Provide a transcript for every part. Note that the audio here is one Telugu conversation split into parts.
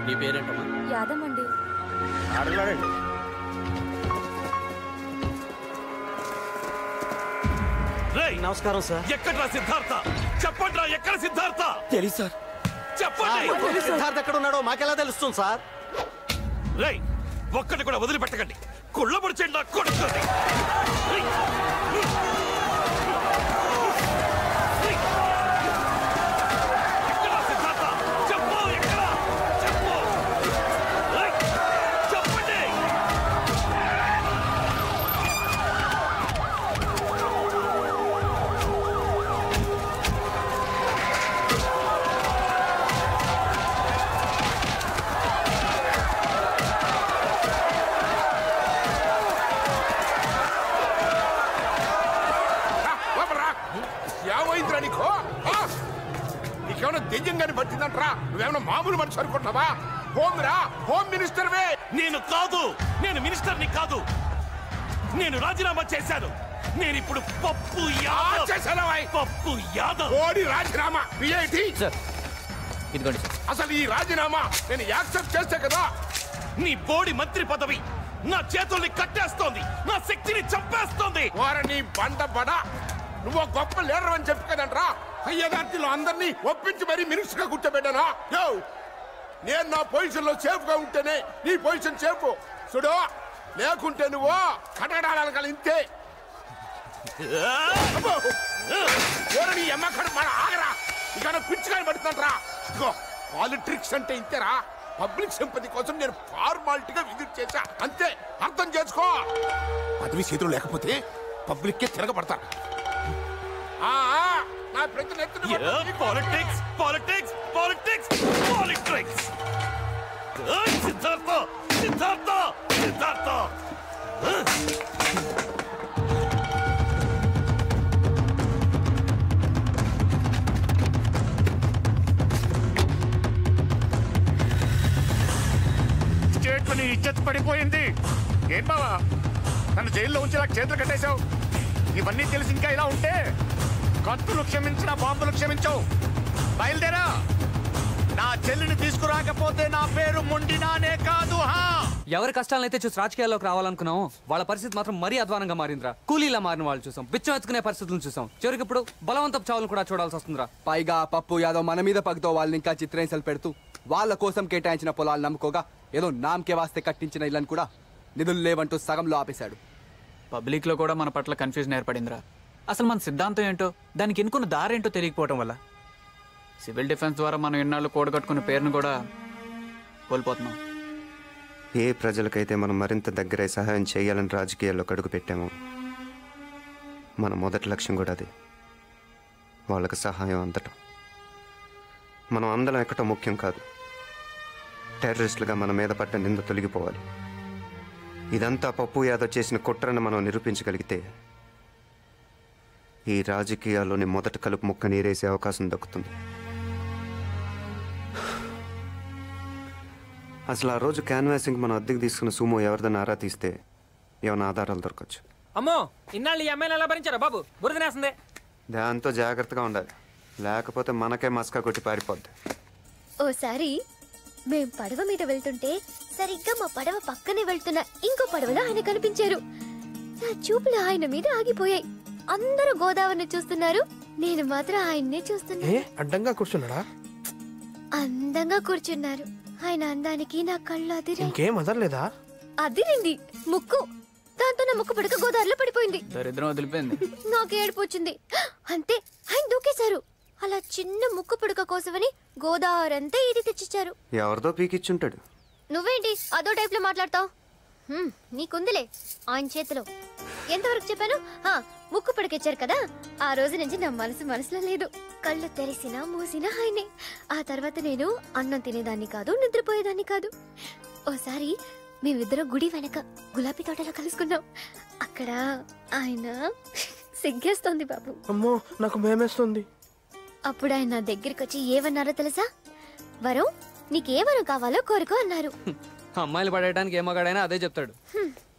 నీ పేరేంటమ్మా? యాదవ్ అండి. ఆడలాడండి. నమస్కారం సార్. ఎక్కడ సిద్ధార్థ? చెప్పండి, ఎక్కడ సిద్ధార్థ? తెలుసు సార్. చెప్పండి. సిద్ధార్థ ఎక్కడ ఉన్నాడో మాకెలా తెలుస్తుంది సార్? రేయ్, ఒక్కటి కూడా వదిలిపెట్టకండి. కుళ్ళబడిచేయండి నా కొడుకుని. నీకేమైనా దెయ్యంగాని పట్టిందంటరా? నువ్వేమైనా మామూలు మనిషి అనుకుంటున్నావా? హోమ్ మినిస్టర్ వే. నేను కాదు, నేను మినిస్టర్ని కాదు. నేను రాజీనామా చేశాను. నేను ఇప్పుడు పప్పు యాదవ్ చేశాను. పప్పు యాదవ్ ఓడి రాజీనామా పిఐటి. ఇదిగోండి. అసలు ఈ రాజీనామా నేను యాక్సెప్ట్ చేస్తే కదా. నీ బోడి మంత్రి పదవి నా చేతుల్ని కట్టేస్తోంది, నా శక్తిని చంపేస్తోంది. వారని బండ బడ. నువ్వు గొప్ప లీడర్ అని చెప్పి కదంట్రా అయ్యగారిలో అందరినీ ఒప్పించి మరీ మినిస్టర్ గా కూర్చోబెట్టానా? నేను నా పొజిషన్ లో సేఫ్ గా ఉంటేనే నీ పొజిషన్ సేఫ్. చూడు, లేకుంటే నువ్వు కట్టడాల ఇంతే. నీ ఎమ్మక్కడ మన ఆగరా. ఇక పిచ్చిగా పడుతుంటరా. ఇగో పాలిటిక్స్ అంటే ఇంతేరా. పబ్లిక్ సింపతి కోసం నేను ఫార్మాలిటీగా విజిట్ చేశా అంతే. అర్థం చేసుకో. పదవి చేతులు లేకపోతే పబ్లిక్ కే తిరగబడతారు. నా ప్రతి politics politics politics politics. Siddhartha Siddhartha Siddhartha. State ని ఇజ్జత్ పడిపోయింది. ఏం బావా నన్ను జైల్లో ఉంచేలా చేతులు కట్టేశావు? ఇవన్నీ తెలిసి ఇంకా ఇలా ఉంటే కత్తులు క్షమించిన బాంబులు క్షమించవు. బయలుదేరా. నా చెల్లిని తీసుకురాకపోతే నా పేరు మొండినానే కాదు. ఎవరి కష్టాలనైతే చూసి రాజకీయాల్లోకి రావాలనుకున్నాం, వాళ్ళ పరిస్థితి మాత్రం మరీ అధ్వానంగా మారిందిరా. కూలీలా మారిన వాళ్ళు చూసాం, బిచ్చం ఎత్తుకునే పరిస్థితులను చూసాం. చివరికి ఇప్పుడు బలవంతపు చావులు కూడా చూడాల్సి వస్తుందిరా. పైగా పప్పు యాదవ్ మన మీద పగతో వాళ్ళని ఇంకా చిత్రహింసలు పెడుతూ వాళ్ళ కోసం కేటాయించిన పొలాలు నమ్ముకోగా ఏదో నామకే వాస్తే కట్టించిన ఇళ్లను కూడా నిధులు లేవంటూ సగంలో ఆపేశాడు. పబ్లిక్ లో కూడా మన పట్ల కన్ఫ్యూజన్ ఏర్పడిందిరా. అసలు మన సిద్ధాంతం ఏంటో, దానికి ఎన్నుకున్న దారేంటో తెలియకపోవడం వల్ల సివిల్ డిఫెన్స్ ద్వారా మనం ఎన్నాళ్ళు కూడగట్టుకున్న పేరును కూడా కోల్పోతున్నాం. ఏ ప్రజలకైతే మనం మరింత దగ్గరై సహాయం చేయాలని రాజకీయాల్లో అడుగు పెట్టామో మన మొదటి లక్ష్యం కూడా అదే. వాళ్ళకి సహాయం అందటం. మనం అందరం ఎక్కటం ముఖ్యం కాదు. టెర్రరిస్టులుగా మన మీద పడ్డ నింద తొలగిపోవాలి. ఇదంతా పప్పు యాదవ్ చేసిన కుట్రను మనం నిరూపించగలిగితే ఈ రాజకీయాల్లోని మొదటి కలుపు ముక్క నీరేసే అవకాశం దక్కుతుంది. అసలు ఆ రోజు క్యాన్వాసింగ్ మనం అద్దెకి తీసుకున్న సుమో ఎవరిదని ఆరా తీస్తే ఏమైనా ఆధారాలు దొరకచ్చు. అమ్మో, ఇన్నాళ్ళు ఈ అమ్మాయిని ఎలా భరించారా బాబు? బురదనేస్తుంది. దాంతో జాగ్రత్తగా ఉండాలి, లేకపోతే మనకే మస్కా కొట్టి పారిపోద్ది. ఓసారి మేం పడవ మీద వెళ్తుంటే సరిగ్గా మా పడవ పక్కనే వెళ్తున్న ఇంకో పడవలో ఆయన కనిపించారు. నా చూపులు ఆయన మీద ఆగిపోయాయి. అందరూ గోదావరిని చూస్తున్నారు, నేను మాత్రం ఆయన్నే చూస్తున్నా. అడ్డంగా కూర్చున్నాడా? అందంగా కూర్చున్నారు. ఆయన అందానికి నా కళ్ళు అదిరే. ఇంకేం అదర్లేదా? అదిరింది ముక్కు. దాంతో నా ముక్కు పడక గోదావరిలో పడిపోయింది. దరిద్రం వదిలిపోయింది. నాకు ఏడుపొచ్చింది. అంతే, ఆయన దూకేశారు. అలా చిన్న ముక్కు పుడక కోసమని గోదావరి అంతా ఇది తెచ్చిచ్చారు. ఎవరిదో పీకిచ్చుంటాడు. నువ్వేంటి అదో టైప్ లో మాట్లాడతావు? నీకుందిలే ఆయన చేతిలో. ఎంతవరకు చెప్పాను? ముక్కు పడకిచ్చారు కదా, ఆ రోజు నుంచి నా మనసులో లేదు. కళ్ళు తెరిసినా మూసినా ఆయనే. ఆ తర్వాత నేను అన్నం తినేదాన్ని కాదు, నిద్రపోయేదాన్ని కాదు. ఓసారి మేమిద్దరం గుడి వెనక గులాబీ తోటలో కలుసుకున్నాం. అక్కడ ఆయన సిగ్గేస్తోంది బాబు. అమ్మో, నాకు భయమేస్తుంది. అప్పుడు ఆయన నా దగ్గరికి వచ్చి ఏమన్నారో తెలుసా? వరం, నీకే వరం కావాలో కోరుకో అన్నారు. అమ్మాయిలు పడేయడానికి ఏమగాడైనా అదే చెప్తాడు.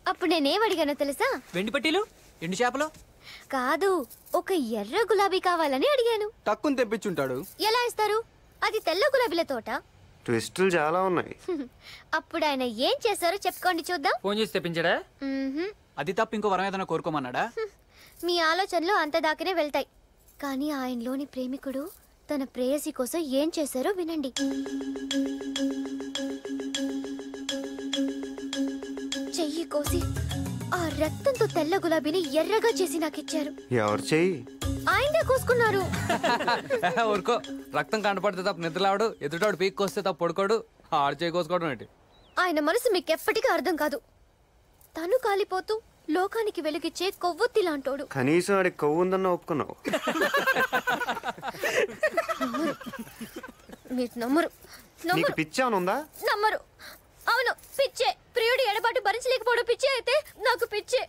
అప్పుడు నేనేం అడిగానో తెలుసా? వెండి పట్టీలు, ఎండు చేపలు. కాదు, ఒక ఎర్ర గులాబీ కావాలని అడిగాను. తక్కువ తెప్పించుంటాడు. ఎలా ఇస్తారు? అది తెల్ల గులాబీల తోట. ట్విస్టులు చాలా ఉన్నాయి. అప్పుడు ఆయన ఏం చేశారో చెప్పుకోండి చూద్దాం. ఫోన్ చేసి తెప్పించాడా? అది తప్ప ఇంకో వరం ఏదైనా కోరుకోమన్నాడా? మీ ఆలోచనలు అంత దాకానే వెళ్తాయి, కానీ ఆయనలోని ప్రేమికుడు తన ప్రేయసి కోసం ఏం చేశారో వినండి. చెయ్యి కోసి ఆ రక్తంతో తెల్ల గులాబీని ఎర్రగా చేసి నాకిచ్చారు. ఎవరు చెయ్యి? ఆయనే కోసుకున్నారు. ఊరుకో, రక్తం కంటపడితే తప్ప నిద్రలాడు, ఎదుటాడు పీక్ కోస్తే తప్ప పడుకోడు, ఆడు చేయి కోసుకోవడం ఏంటి? ఆయన మనసు మీకెప్పటికీ అర్థం కాదు. తను కాలిపోతూ లోకానికి వెలుగిచ్చే కొవ్వొత్తి లాంటోడు. కనీసం ఆడికి కొవ్వు ఉందన్న ఒప్పుకున్నావు. మీరు నమ్మరు. నీకు పిచ్చానుందా? నమ్మరు. అవును, పిచ్చే. ప్రియుడి ఎడబాటు భరించలేకపోవడం పిచ్చే అయితే నాకు పిచ్చే.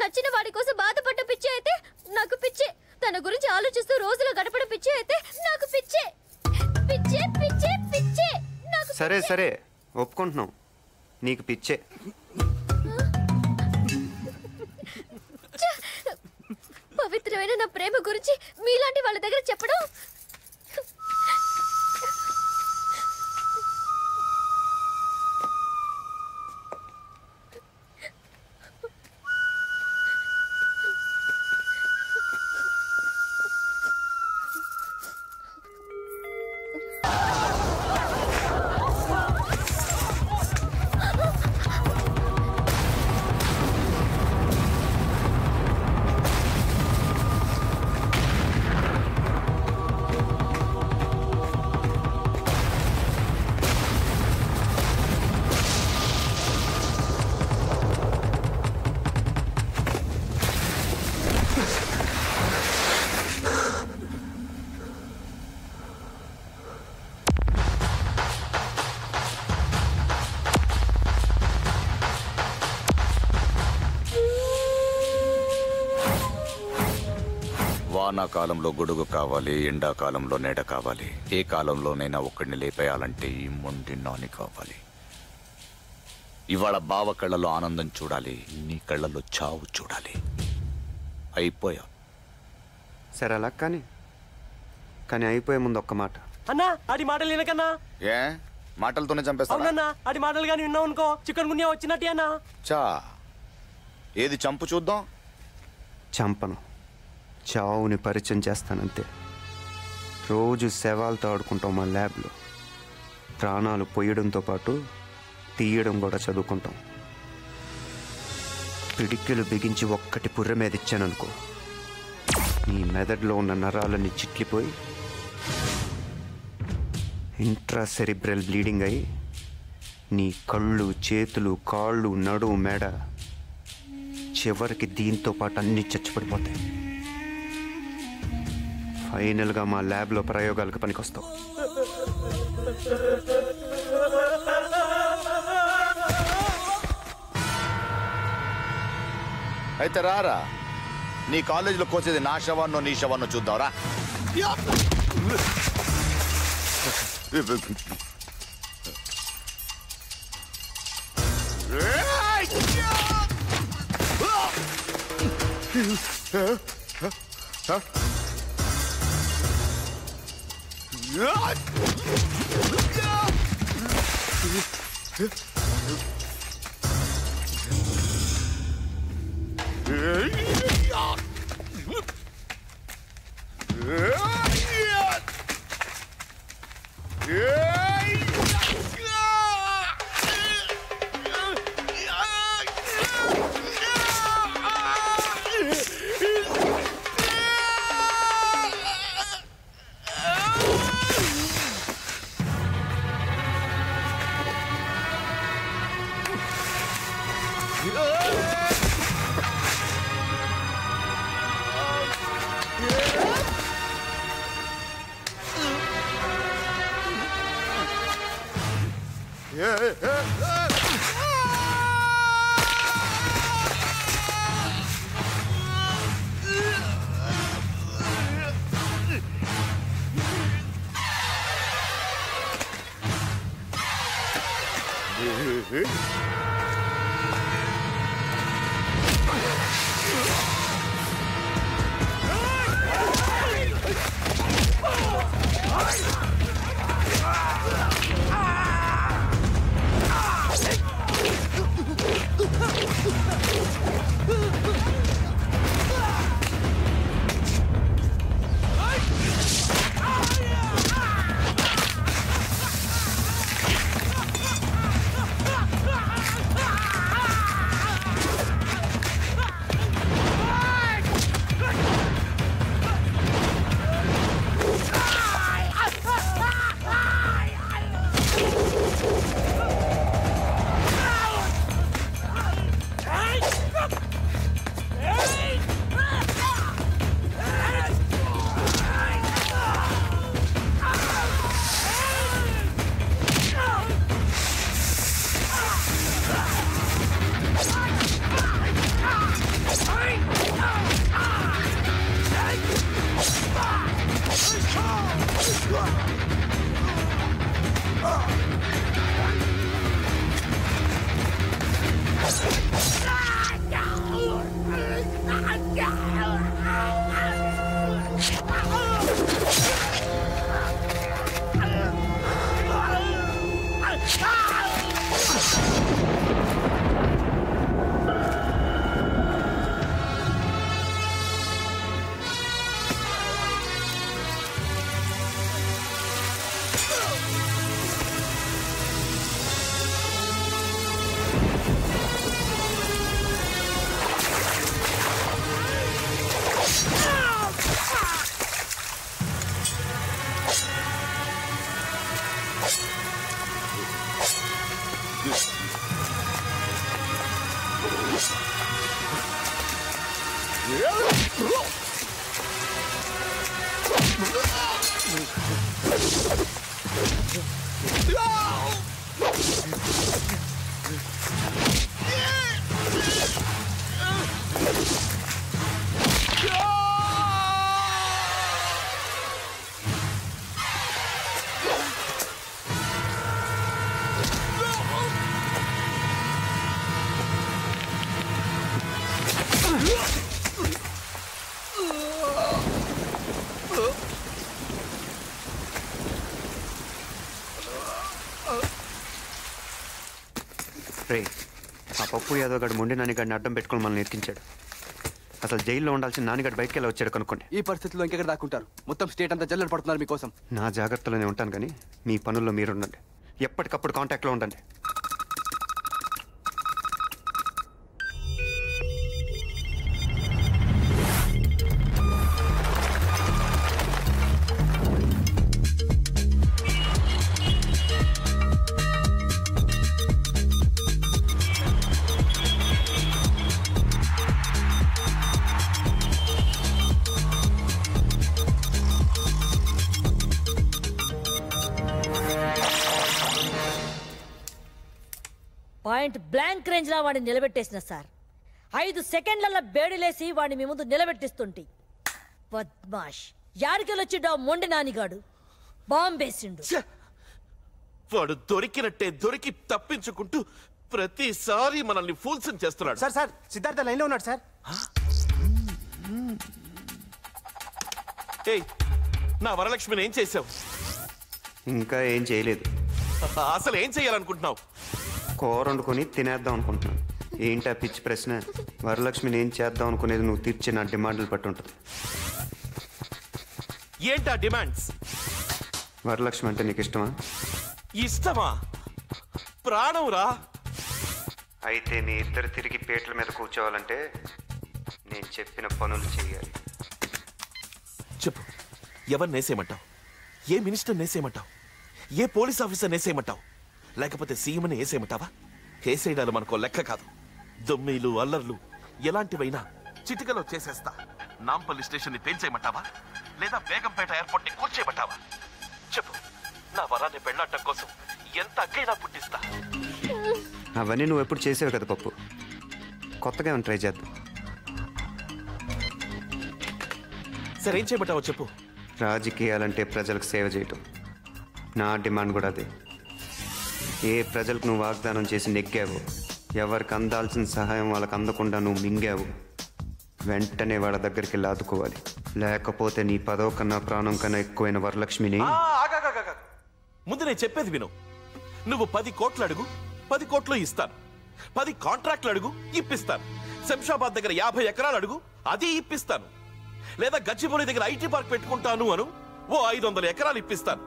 నచ్చిన వాడి కోసం బాధపడ్డ పిచ్చే అయితే నాకు పిచ్చే. తన గురించి ఆలోచిస్తూ రోజులు గడపడం పిచ్చే అయితే నాకు పిచ్చే. పిచ్చే పిచ్చే పిచ్చే నాకు. సరే సరే ఒప్పుకుంటున్నావు, నీకు పిచ్చే. పవిత్రమైన నా ప్రేమ గురించి మీలాంటి వాళ్ళ దగ్గర చెప్పడం. వానాకాలంలో గొడుగు కావాలి, ఎండాకాలంలో నీడ కావాలి. ఏ కాలంలోనైనా ఒక్కడిని లేపేయాలంటే ఈ మొండి నాని కావాలి. ఇవాళ బావ కళ్ళలో ఆనందం చూడాలి, నీ కళ్ళలో చావు చూడాలి. అయిపోయా. సరే అలా కానీ అయిపోయే ముందు ఒక్క మాట. అన్నా ఆడి మాటలు వినకన్నా. ఏ మాటలతోనే చంపేస్తా? అవునన్నా, ఆడి మాటలు కానీ విన్నావు అనుకో చికెన్ గున్యా వచ్చినట్టే అన్నా. చా ఏది చంపు చూద్దాం. చంపను, చావుని పరిచయం చేస్తానంతే. రోజు శవాలతో ఆడుకుంటాం మా ల్యాబ్లో. ప్రాణాలు పొయ్యడంతో పాటు తీయడం కూడా చదువుకుంటాం. పిడికిలు బిగించి ఒక్కటి పుర్రె మీద ఇచ్చాననుకో, నీ మెదడులో ఉన్న నరాలన్నీ చిట్లిపోయి ఇంట్రాసెరిబ్రల్ బ్లీడింగ్ అయి నీ కళ్ళు, చేతులు, కాళ్ళు, నడుము, మెడ, చివరికి దీంతో పాటు అన్నీ చచ్చిపడిపోతాయి. ఫైనల్గా మా ల్యాబ్లో ప్రయోగాలకు పనికొస్తావు. అయితే రారా, నీ కాలేజీలో కోసేది నా శవాన్నో నీ శవాన్నో చూద్దాంరా. రే, ఆ పప్పు యాదవ్ గడు మొండి నానిగాడిని అడ్డం పెట్టుకుని మనల్ని ఎక్కించాడు. అసలు జైల్లో ఉండాల్సిన నానిగాడు బయటకు వెళ్ళి వచ్చాడు కనుక్కోండి. ఈ పరిస్థితుల్లో ఇంకెక్కడ దాక్కుంటారు? మొత్తం స్టేట్ అంతా జల్లెడ పడుతున్నారు మీకోసం. నా జాగ్రత్తలోనే ఉంటాను కానీ మీ పనుల్లో మీరు ఉండండి. ఎప్పటికప్పుడు కాంటాక్ట్లో ఉండండి. పాయింట్ బ్లాంక్ రేంజ్ లా వాడిని నిలబెట్టేసిన సార్. 5 సెకండ్లలో బేడిలేసి వాడిని మీ ముందు నిలబెట్టిస్తుంటి. బద్మాష్ యాడికెళ్ళొచ్చిడ్డా మొండి నానిగాడు బాంబేసిండు. వాడు దొరికినట్టే దొరికి తప్పించుకుంటూ ప్రతిసారి మనల్ని ఫూల్స్ చేస్తున్నాడు. సార్ సార్ సిద్ధార్థ లైన్లో ఉన్నాడు సార్. ఏయ్, నా వరలక్ష్మిని ఏం చేసావు? ఇంకా ఏం చేయలేదు. అసలు ఏం చేయాలనుకుంటున్నావు? కూర వండుకొని తినేద్దాం అనుకుంటున్నాను. ఏంటా పిచ్చి ప్రశ్న? వరలక్ష్మిని ఏం చేద్దాం అనుకునేది నువ్వు తీర్చే నా డిమాండ్లు పట్టి ఉంటుంది. ఏంటా డిమాండ్స్? వరలక్ష్మి అంటే నీకు ఇష్టమా? ఇష్టమా? ప్రాణం రా. అయితే మీ ఇద్దరు తిరిగి పేట్ల మీద కూర్చోవాలంటే నేను చెప్పిన పనులు చేయాలి. చెప్పు, ఎవరిని నేసేయమంటావు? ఏ మినిస్టర్ నేసేయమంటావు? ఏ పోలీస్ ఆఫీసర్ నేసేయమంటావు? లేకపోతే సీఎంని వేసేయమంటావా? కేసేయడాలు మనకో లెక్క కాదు. దొమ్మిలు అల్లర్లు ఎలాంటివైనా చిటికలో చేసేస్తా. నాంపల్లి స్టేషన్ ని పేల్చేయమంటావా? లేదా బేగంపేట ఎయిర్పోర్ట్ ని కూర్చేయమంటావా? చెప్పు, నా వరాన్ని పెళ్లాటం కోసం ఎంత అగ్గైనా పుట్టిస్తా. అవన్నీ నువ్వు ఎప్పుడు చేసావు కదా పప్పు. కొత్తగా ఏమైనా ట్రై చేద్దాం. సరే, ఏం చేయమంటావో చెప్పు. రాజకీయాలంటే ప్రజలకు సేవ చేయటం. నా డిమాండ్ కూడా అదే. ఏ ప్రజలకు నువ్వు వాగ్దానం చేసి నెగ్గావు, ఎవరికి అందాల్సిన సహాయం వాళ్ళకి అందకుండా నువ్వు మింగావు, వెంటనే వాళ్ళ దగ్గరికి వెళ్ళి ఆదుకోవాలి. లేకపోతే నీ పదవ కన్నా ప్రాణం కన్నా ఎక్కువైన వరలక్ష్మిని ముందు నేను చెప్పేది విను. నువ్వు 10 కోట్లు అడుగు, 10 కోట్లు ఇస్తాను. 10 కాంట్రాక్ట్లు అడుగు, ఇప్పిస్తాను. శంషాబాద్ దగ్గర 50 ఎకరాలు అడుగు, అది ఇప్పిస్తాను. లేదా గచ్చిబౌలి దగ్గర ఐటీ పార్క్ పెట్టుకుంటాను అను, ఓ 500 ఎకరాలు ఇప్పిస్తాను.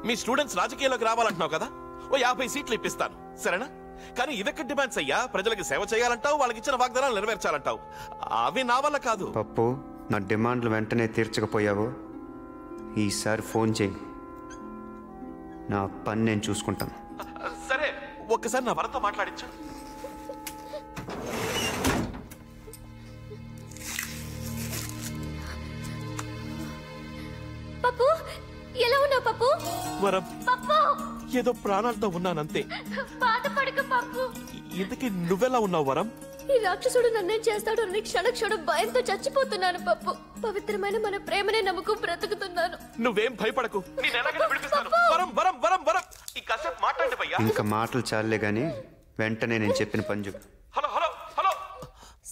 మీ స్టూడెంట్స్ రాజకీయాల్లోకి రావాలంటున్నావు కదా, ఓ 50 సీట్లు ఇప్పిస్తాను. సరేనా? కానీ ఇదెక్కడ డిమాండ్స్ అయ్యా? ప్రజలకు సేవ చేయాలంటావు, వాళ్ళకి ఇచ్చిన వాగ్దానాలు నెరవేర్చాలంటావు. అవి నా వల్ల కాదు. పప్పు, నా డిమాండ్లు వెంటనే తీర్చకపోయావు, ఈసారి ఫోన్ చేయి, నా పని నేను చూసుకుంటాను. సరే, ఒక్కసారి నా వరతో మాట్లాడించు. పప్పు, ఎలా ఉన్నావు పప్పు? వరం, పప్పు, ఏదో ప్రాణాలతో ఉన్నానంతే. బాధపడకు పప్పు. ఇంతకీ నువ్వెలా ఉన్నావు వరం? ఈ రాక్షసుడు నన్నేం చేస్తాడు అని క్షణక్షణం భయంతో చచ్చిపోతున్నాను పప్పు. పవిత్రమైన మన ప్రేమనే నమ్ముకు బ్రతుకుతున్నాను. నువ్వేం భయపడకు, నేను ఎలాగైనా విడిపిస్తాను. వరం వరం వరం వరం, ఈ కాసేపు మాట్లాడండి భయ్యా. ఇంకా మాటలు చాలే గాని వెంటనే నేను చెప్పిన పని చెప్పు. హలో హలో హలో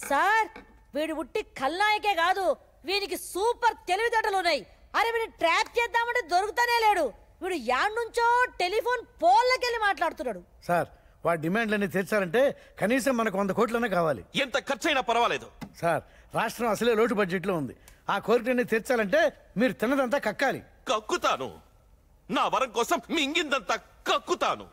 సార్, వీడు ఉట్టి ఖల్నాయకే కాదు, వీనికి సూపర్ తెలివితేటలు ఉన్నాయి. అరే వీడిని ట్రాప్ చేద్దామంటే దొరుకుతానే లేడు. వీడు యాడ్ నుంచో టెలిఫోన్ పోల్లకెళ్ళి మాట్లాడుతున్నాడు. సార్, వాడి డిమాండ్లన్నీ తీర్చాలంటే కనీసం మనకు 100 కోట్లనే కావాలి. ఎంత ఖర్చైనా పర్వాలేదు సార్, రాష్ట్రం అసలే లోటు బడ్జెట్లో ఉంది. ఆ కోరికలన్నీ తీర్చాలంటే మీరు తిన్నదంతా కక్కాలి. కక్కుతాను. నా వరం కోసం మింగిందంతా కక్కుతాను.